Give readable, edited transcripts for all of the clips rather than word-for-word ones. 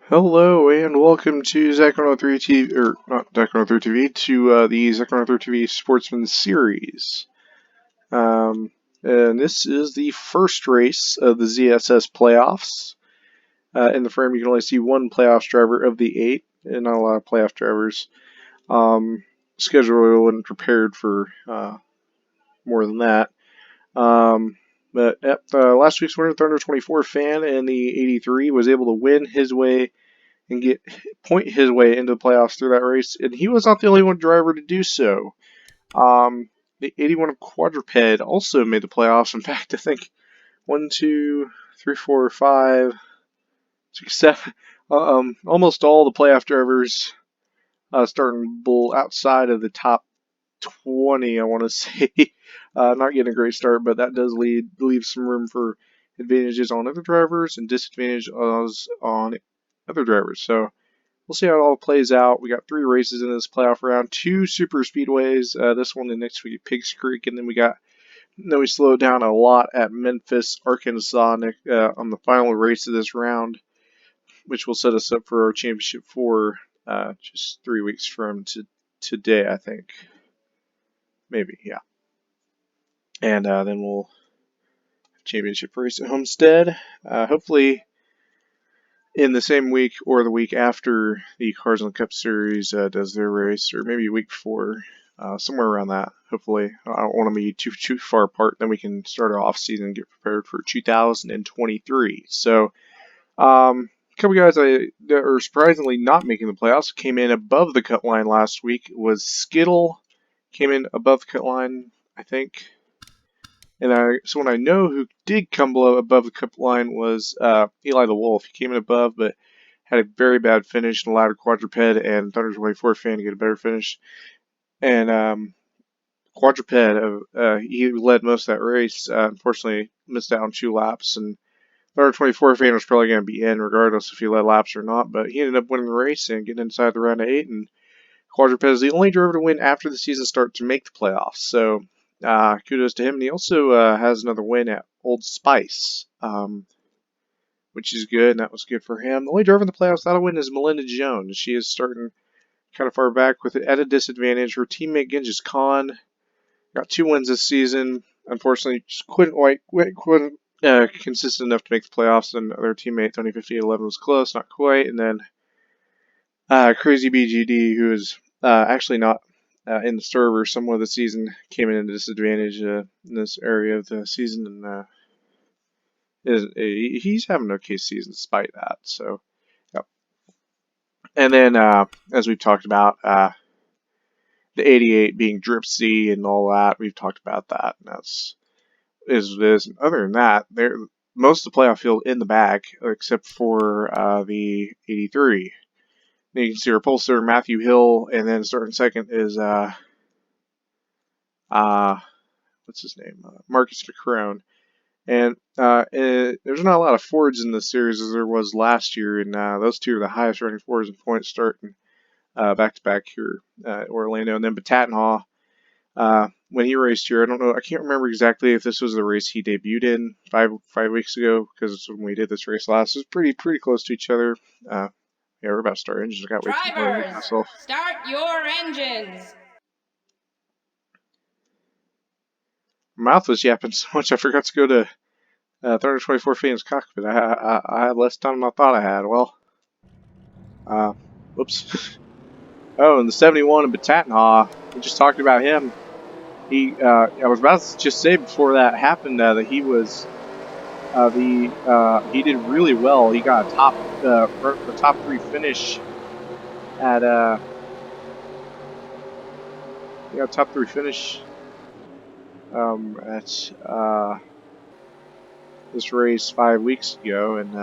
Hello and welcome to Zach103 TV, or not Zach103 TV, to the Zach103 TV Sportsman Series. And this is the first race of the ZSS playoffs. In the frame, you can only see one playoff driver of the 8, and not a lot of playoff drivers. Schedule wasn't prepared for more than that. But last week's winner, Thunder 24 fan, in the 83 was able to win his way and point his way into the playoffs through that race, and he was not the only one driver to do so. The 81 of Quadruped also made the playoffs. In fact, I think 1, 2, 3, 4, 5, 6, 7, almost all the playoff drivers starting bull outside of the top 20, I want to say. Not getting a great start, but that does leave some room for advantages on other drivers and disadvantages on other drivers. So we'll see how it all plays out. We got 3 races in this playoff round, 2 super speedways. This one and next week at Pigs Creek, and then we slowed down a lot at Memphis, Arkansas on the final race of this round, which will set us up for our championship for just 3 weeks from today, I think. Maybe, yeah. And then we'll have championship race at Homestead. Hopefully in the same week or the week after the Cars on the Cup Series does their race, or maybe a week before, somewhere around that. Hopefully, I don't want to be too far apart. Then we can start our off season and get prepared for 2023. So, a couple guys that are surprisingly not making the playoffs came in above the cut line last week. Was Skittle came in above the cut line, I think. And someone I know who did come above the cup line was Eli the Wolf. He came in above, but had a very bad finish and allowed a Quadruped and Thunder 24 fan to get a better finish. And Quadruped, he led most of that race. Unfortunately, missed out on 2 laps, and Thunder 24 fan was probably going to be in regardless if he led laps or not. But he ended up winning the race and getting inside the round of 8. And Quadruped is the only driver to win after the season start to make the playoffs. So kudos to him. And he also has another win at Old Spice, which is good, and that was good for him. The only driver in the playoffs without a win is Melinda Jones. She is starting kind of far back with it at a disadvantage. Her teammate Genghis Khan got 2 wins this season. Unfortunately, just couldn't consistent enough to make the playoffs, and their teammate Tony 5811 was close, not quite. And then Crazy BGD, who is actually not in the server somewhat of the season, came in at a disadvantage in this area of the season, and he's having an okay season despite that. So, yep. And then, as we've talked about, the 88 being Drip C and all that, we've talked about that. And that's is this. And other than that, most of the playoff field in the bag, except for the 83. And you can see our pollster Matthew Hill, and then starting second is what's his name? Marcus McCrone. And there's not a lot of Fords in this series as there was last year, and those 2 are the highest running Fords in points starting back to back here at Orlando. And then Batattenhaw, when he raced here, I can't remember exactly if this was the race he debuted in five weeks ago, because when we did this race last, it was pretty close to each other. Yeah, we're about to start engines. I got way too Drivers, myself. Start your engines. My mouth was yapping so much I forgot to go to Thunder 24 fans cockpit. I had less time than I thought I had. Well, whoops. Oh, and the 71 of Batattenhaw. We just talked about him. I was about to just say before that happened that he was he did really well. He got a top 3 finish at he got a top 3 finish at this race 5 weeks ago, and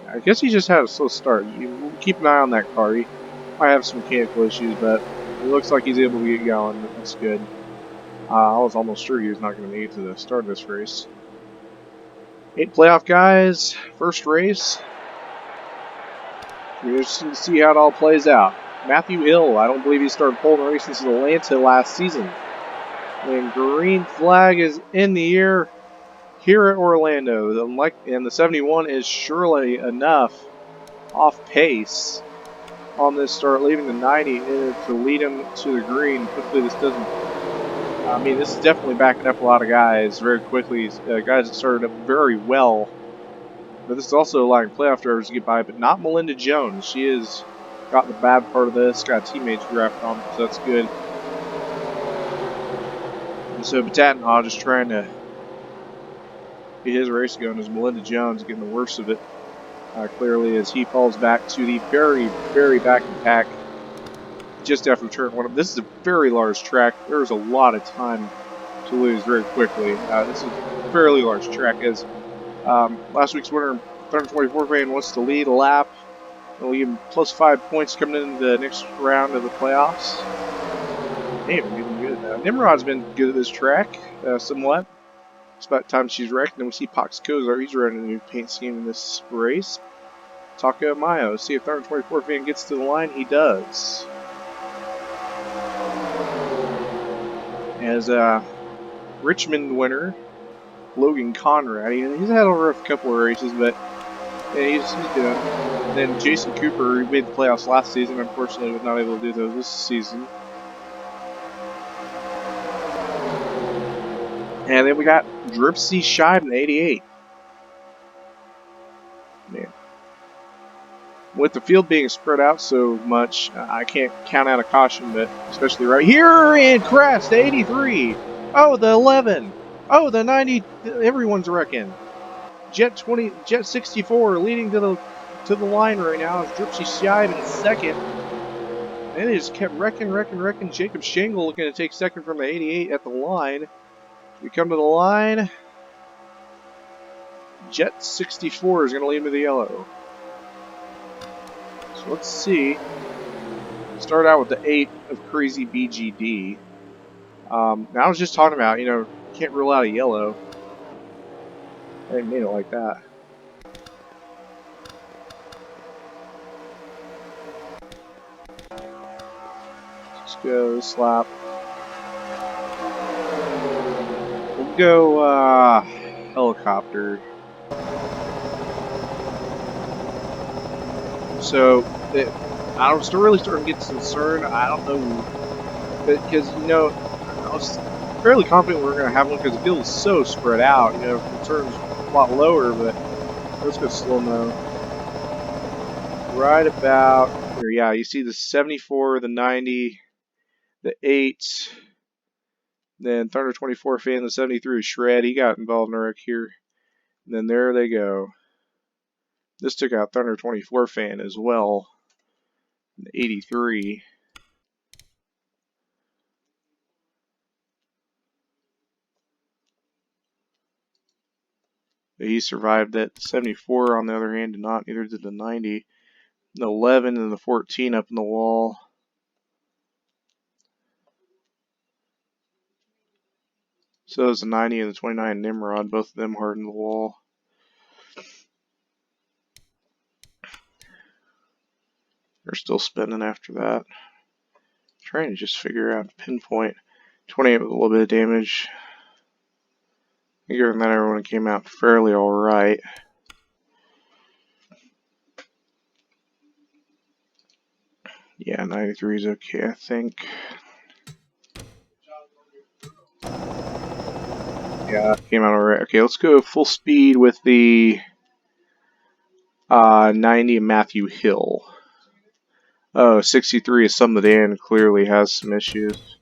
I guess he just had a slow start. You keep an eye on that car. He might have some mechanical issues, but it looks like he's able to get going. That's good. I was almost sure he was not going to make it to the start of this race. 8 playoff guys, first race. We're just going to see how it all plays out. Matthew Hill, I don't believe he started pole races in Atlanta last season. And green flag is in the air. here at Orlando. And the 71 is surely enough off pace on this start, leaving the 90 to lead him to the green. Hopefully this doesn't... I mean, this is definitely backing up a lot of guys very quickly. Guys that started up very well. But this is also allowing playoff drivers to get by, but not Melinda Jones. She has got the bad part of this, got teammates drafted on, so that's good. And so Batattenhaw just trying to get his race going as Melinda Jones getting the worst of it. Clearly, as he falls back to the very, very back of the pack just after turn one. This is a very large track. There's a lot of time to lose very quickly. This is a fairly large track, as last week's winner, 324 fan, wants to lead a lap. We'll give him plus 5 points coming into the next round of the playoffs. Damn, doing good. Nimrod's been good at this track, somewhat. It's about time she's wrecked. And then we see Pox Kozar. He's running a new paint scheme in this race. Taka Mayo. See if 324 fan gets to the line. He does. As Richmond winner, Logan Conrad. He's had a rough couple of races, but yeah, he's doing. And then Jason Cooper, who made the playoffs last season, unfortunately was not able to do those this season. And then we got Dripsy Shibe in 88. Man. With the field being spread out so much, I can't count out a caution, but especially right here in Crest, 83. Oh, the 11. Oh, the 90. Everyone's wrecking. Jet 64 leading to the line right now. Is Dripsy Shibe in second. And they just kept wrecking. Jacob Shingle looking to take second from the 88 at the line. We come to the line. Jet 64 is going to lead to the yellow. So let's see. Start out with the 8 of Crazy BGD. Now I was just talking about, can't rule out a yellow. I didn't mean it like that. Let's go this lap. We'll go helicopter. So I'm still really starting to get concerned. I don't know, because I was fairly confident we were going to have one because the field is so spread out. Concern's a lot lower, but let's go slow mo. Right about here, yeah. You see the 74, the 90, the 8, then Thunder 24 fan, the 73 Shred. He got involved in a wreck here. And then there they go. This took out Thunder 24 fan as well. The 83. He survived that. The 74, on the other hand, did not. Neither did the 90. The 11 and the 14 up in the wall. So is the 90 and the 29 Nimrod. Both of them hardened the wall. They're still spinning after that. Trying to just figure out pinpoint. 28 with a little bit of damage. Given that everyone came out fairly alright. Yeah, 93 is okay, I think. Yeah, came out alright. Okay, let's go full speed with the 90 Matthew Hill. Oh, 63 is some of the end. Clearly has some issues.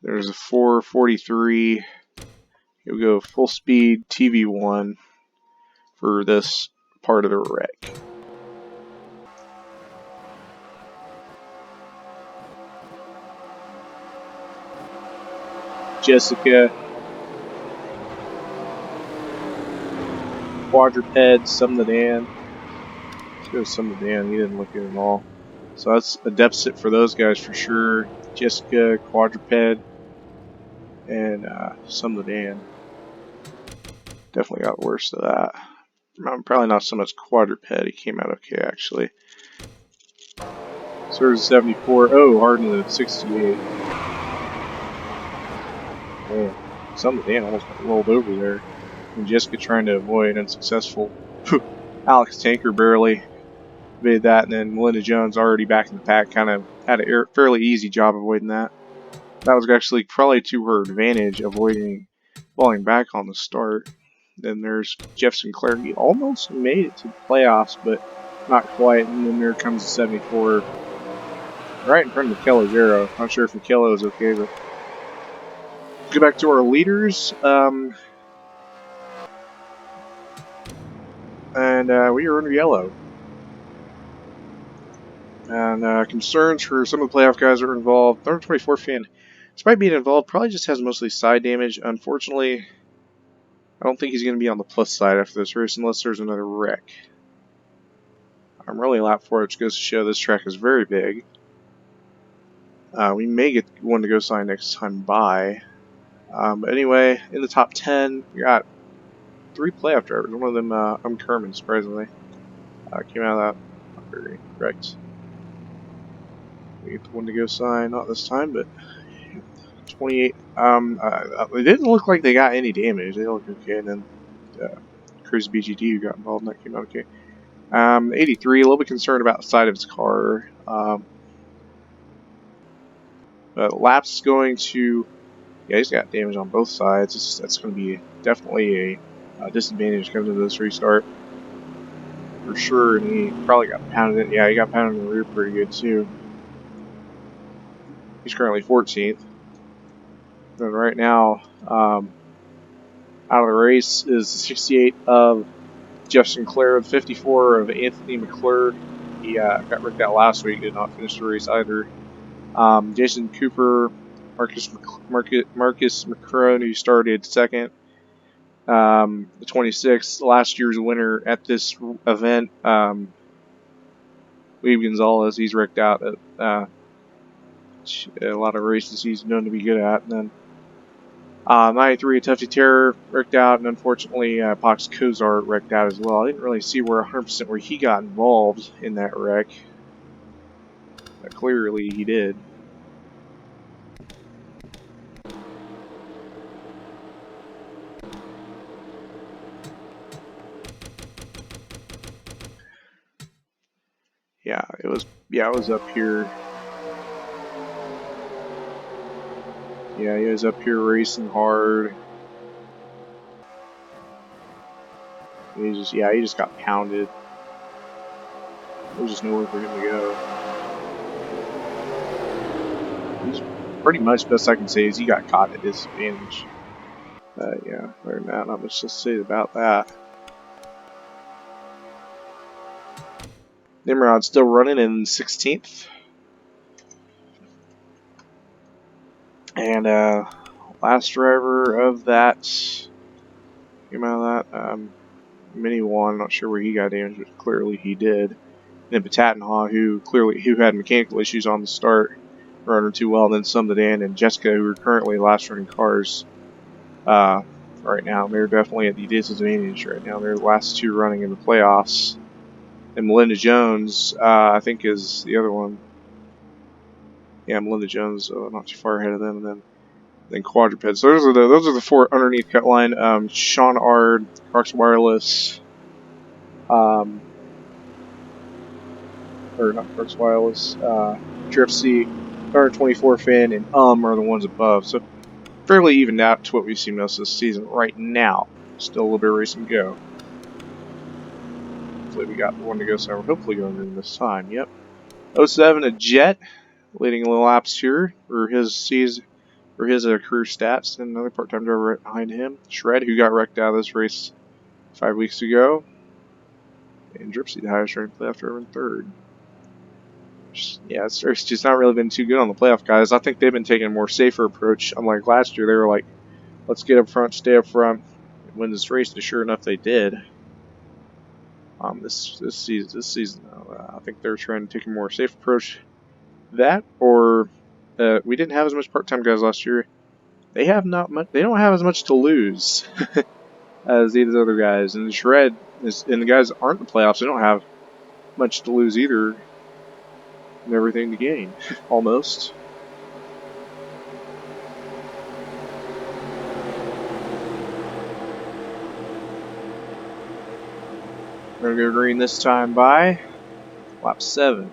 There's a 443. You'll go full speed TV1 for this part of the wreck. Jessica. Quadruped, some the Dan. Let's go some the Dan. He didn't look good at all. So that's a deficit for those guys for sure. Jessica, Quadruped, and some the Dan. Definitely got worse of that. Probably not so much Quadruped. He came out okay, actually. So there's 74. Oh, Harden at 68. Man, some of the Dan almost got rolled over there. And Jessica trying to avoid unsuccessful. Alex Tanker barely made that, and then Melinda Jones already back in the pack kind of had a fairly easy job avoiding that. That was actually probably to her advantage, avoiding falling back on the start. Then there's Jeff Sinclair. He almost made it to the playoffs, but not quite. And then there comes the 74 right in front of Michele Guerra. Not sure if Michele is okay, but go back to our leaders. And we are under yellow. And concerns for some of the playoff guys that are involved. 324 fan, despite being involved, probably just has mostly side damage. Unfortunately, I don't think he's going to be on the plus side after this race unless there's another wreck. I'm really lap for it, which goes to show this track is very big. We may get one to go sign next time by. But anyway, in the top 10, we got 3 playoff drivers. One of them, Kerman, surprisingly. Came out of that. Not very correct. We get the one to go sign, not this time, but 28. It didn't look like they got any damage. They looked okay, and then Chris BGD who got involved, and that came out okay. 83, a little bit concerned about the side of his car. But Lap's going to, yeah, he's got damage on both sides. That's going to be definitely a disadvantage coming to this restart. For sure, and he probably got pounded. Yeah, he got pounded in the rear pretty good, too. He's currently 14th. And right now, out of the race is the 68 of Jeff Sinclair, the 54 of Anthony McClure. He got wrecked out last week, did not finish the race either. Jason Cooper, Marcus McCrone, who started second. The 26th, last year's winner at this event, Weeb Gonzalez, he's wrecked out at a lot of races he's known to be good at. And then 93, Tufty Terror wrecked out, and unfortunately, Pox Kozart wrecked out as well. I didn't really see 100% where he got involved in that wreck. But clearly, he did. Yeah, it was up here. Yeah, he was up here racing hard. He just got pounded. There's just nowhere for him to go. He's pretty much, best I can say, is he got caught at disadvantage. Yeah, other than that, not much to say about that. Nimrod still running in 16th. And last driver of that came out of that Mini one. Not sure where he got damaged, but clearly he did. And then Patattenhaw, who had mechanical issues on the start, running too well. And then some that Dan and Jessica, who are currently last running cars right now. They're definitely at the disadvantage right now. They're the last 2 running in the playoffs. And Melinda Jones, I think, is the other one. Yeah, Melinda Jones, not too far ahead of them. And then quadrupeds. So those are the 4 underneath cut line. Sean Ard, Crocs Wireless, or not Crocs Wireless, Dripsy, 124 Fin, and are the ones above. So fairly evened out to what we've seen most of this season right now. Still a little bit of racing to go. Hopefully we got the one to go, so we're hopefully going to this time. Yep. 07, a Jet, leading a little laps here for his season. For his career stats, and another part-time driver right behind him, Shred, who got wrecked out of this race 5 weeks ago, and Dripsy, the highest ranked playoff driver, in 3rd. Yeah, it's just not really been too good on the playoff guys. I think they've been taking a more safer approach. Unlike last year, they were like, let's get up front, stay up front, and win this race, and sure enough, they did. This season, I think they're trying to take a more safe approach. That, or we didn't have as much part-time guys last year. They have not much. They don't have as much to lose as these other guys. And Shred and the guys that aren't in the playoffs. They don't have much to lose either, and everything to gain, almost. We're going to go green this time by lap 7.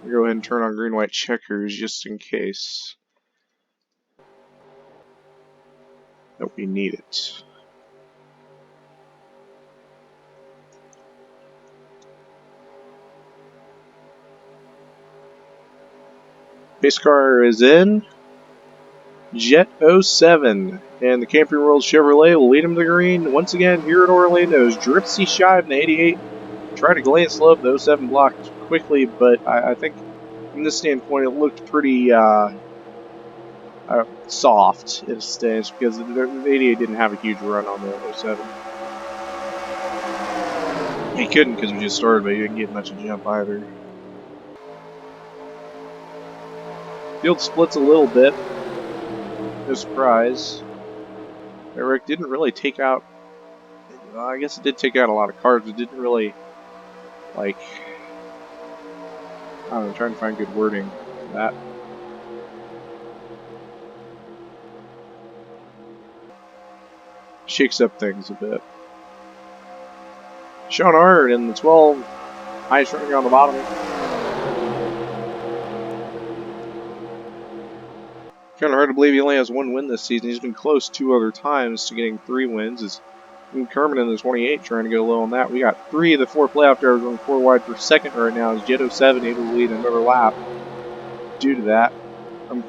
We'll go ahead and turn on green-white checkers just in case that we need it. Pace car is in. Jet 07. And the Camping World Chevrolet will lead him to green once again here at Orlando's. Dripsy shy in the 88. Tried to glance slope. The 07 blocked quickly, but I think from this standpoint it looked pretty soft in a stance because the 88 didn't have a huge run on the 07. He couldn't because we just started, but he didn't get much of a jump either. Field splits a little bit. No surprise. Eric didn't really take out. I guess it did take out a lot of cars. It didn't really, like, I don't know, I'm trying to find good wording for that. Shakes up things a bit. Sean Ard in the 12. Highest running on the bottom. Kind of hard to believe he only has one win this season. He's been close 2 other times to getting 3 wins. Is Kerman in the 28 trying to go low on that. We got 3 of the 4 playoff drivers going 4 wide for second right now. As Jet 07 able to lead another lap due to that.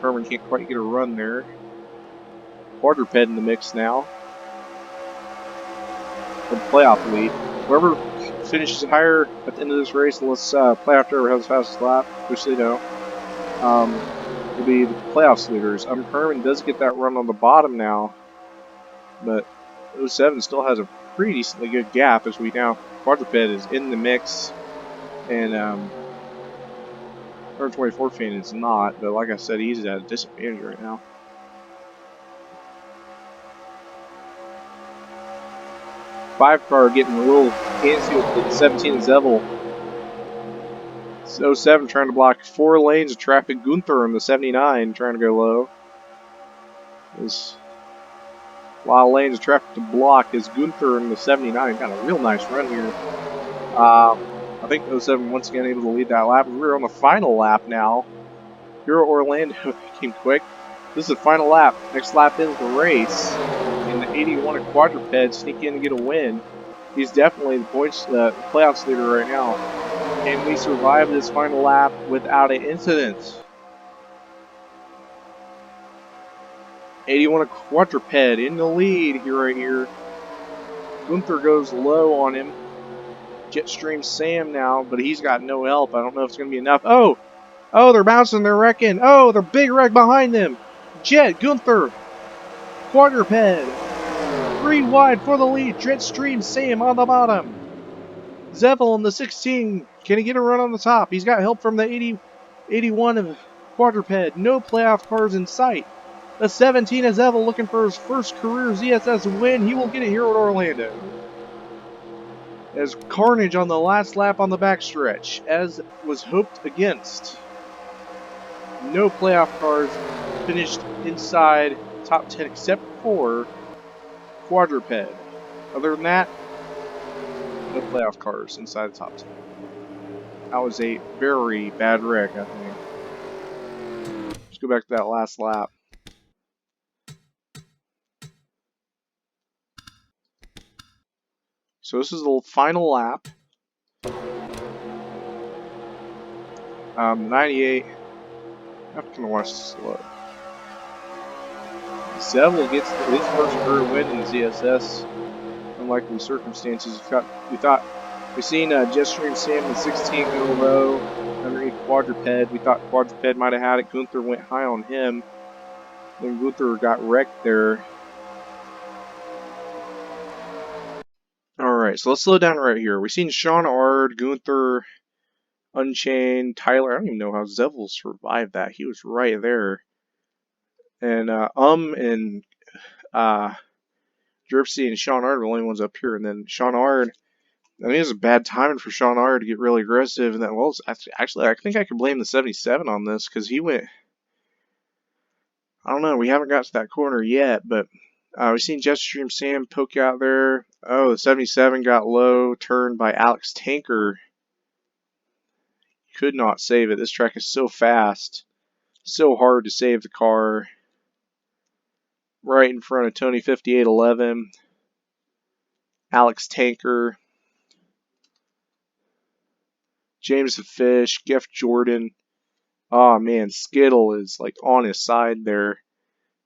Kerman can't quite get a run there. Quadruped in the mix now. For the playoff lead. Whoever finishes higher at the end of this race, unless playoff driver has the fastest lap, which they don't, will be the playoffs leaders. Kerman does get that run on the bottom now, but 07 still has a pretty decently good gap as we now Quadruped is in the mix, and 124 fan is not, but like I said, he's at a disadvantage right now. Five car getting a little antsy with the 17 Zevel. 07 trying to block 4 lanes of traffic. Gunther in the 79 trying to go low. There's a lot of lanes of traffic to block as Gunther in the 79 got a real nice run here. I think 07 once again able to lead that lap. We're on the final lap now. Here at Orlando, they came quick. This is the final lap. Next lap ends the race. And the 81 of Quadruped sneak in and get a win. He's definitely the points playoffs leader right now. Can we survive this final lap without an incident? 81 of Quadruped in the lead here right here. Gunther goes low on him. Jetstream Sam now, but he's got no help. I don't know if it's going to be enough. Oh, they're bouncing, they're wrecking. Oh, they're big wreck behind them. Jet, Gunther, Quadruped. 3 wide for the lead. Jetstream Sam on the bottom. Zevel in the 16. Can he get a run on the top? He's got help from the 81 of Quadruped. No playoff cars in sight. The 17 of Zevel looking for his first career ZSS win. He will get it here at Orlando. As carnage on the last lap on the backstretch, as was hoped against. No playoff cars finished inside top 10 except for Quadruped. Other than that, no playoff cars inside the top 10. That was a very bad wreck, I think. Let's go back to that last lap. So this is the final lap. 98. I'm going to watch this slow. Zevel gets his first career win in the ZSS. Unlikely circumstances. We seen Jetstream Sam in 16 go low underneath Quadruped. We thought Quadruped might have had it. Gunther went high on him. Then Gunther got wrecked there. Alright, so let's slow down right here. We've seen Sean Ard, Gunther, Unchained, Tyler. I don't even know how Zevel survived that. He was right there. And Dripsy and Sean Ard were the only ones up here. And then Sean Ard, I mean, it was a bad timing for Sean Ard to get really aggressive. And then, well, actually, I think I could blame the 77 on this because he went, I don't know, we haven't got to that corner yet, but We've seen Jetstream Sam poke out there. Oh, the 77 got low, turned by Alex Tanker. Could not save it. This track is so fast. So hard to save the car. Right in front of Tony 5811. Alex Tanker. James the Fish. Geoff Jordan. Oh man, Skittle is like on his side there.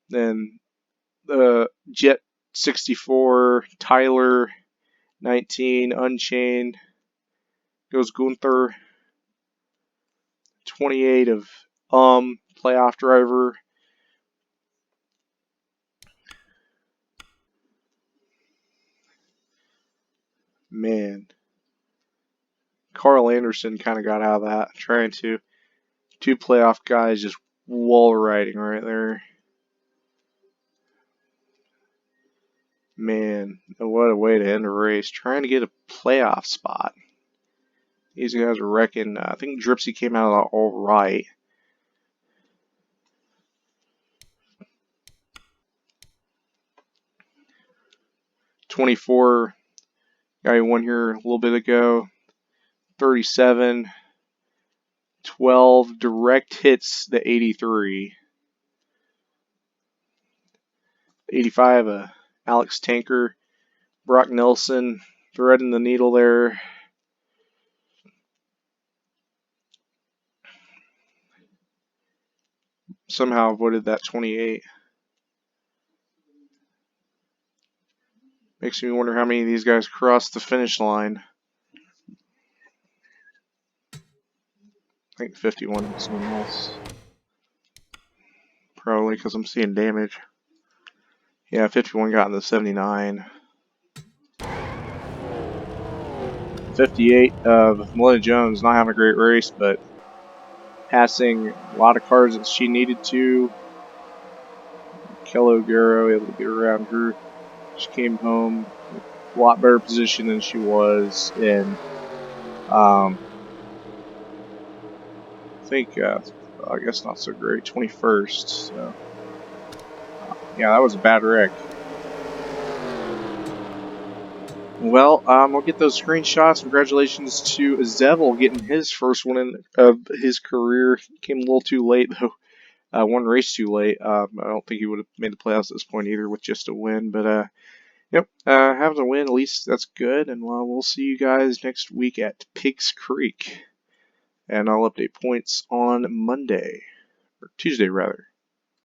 Then the Jet 64, Tyler 19, Unchained. Goes Gunther. 28 of playoff driver. Man. Carl Anderson kind of got out of that. Trying to. Two playoff guys just wall riding right there. Man, what a way to end a race. Trying to get a playoff spot. These guys are wrecking. I think Dripsy came out all right. '24 guy who won here a little bit ago. 37. 12 direct hits the 83. 85, Alex Tanker. Brock Nelson threading the needle there. Somehow avoided that 28. Makes me wonder how many of these guys crossed the finish line. I think 51 was someone else. Probably because I'm seeing damage. Yeah, 51 got in the 79. 58 of Melissa Jones, not having a great race, but passing a lot of cars that she needed to. Kelly O'Gara able to get around her. She came home with a lot better position than she was in. I think, I guess not so great, 21st. So, yeah, that was a bad wreck. Well, we'll get those screenshots. Congratulations to Zevel getting his first one of his career. Came a little too late, though. One race too late. I don't think he would have made the playoffs at this point either with just a win. But, yep, having a win, at least that's good. And we'll see you guys next week at Pigs Creek. And I'll update points on Monday, or Tuesday, rather.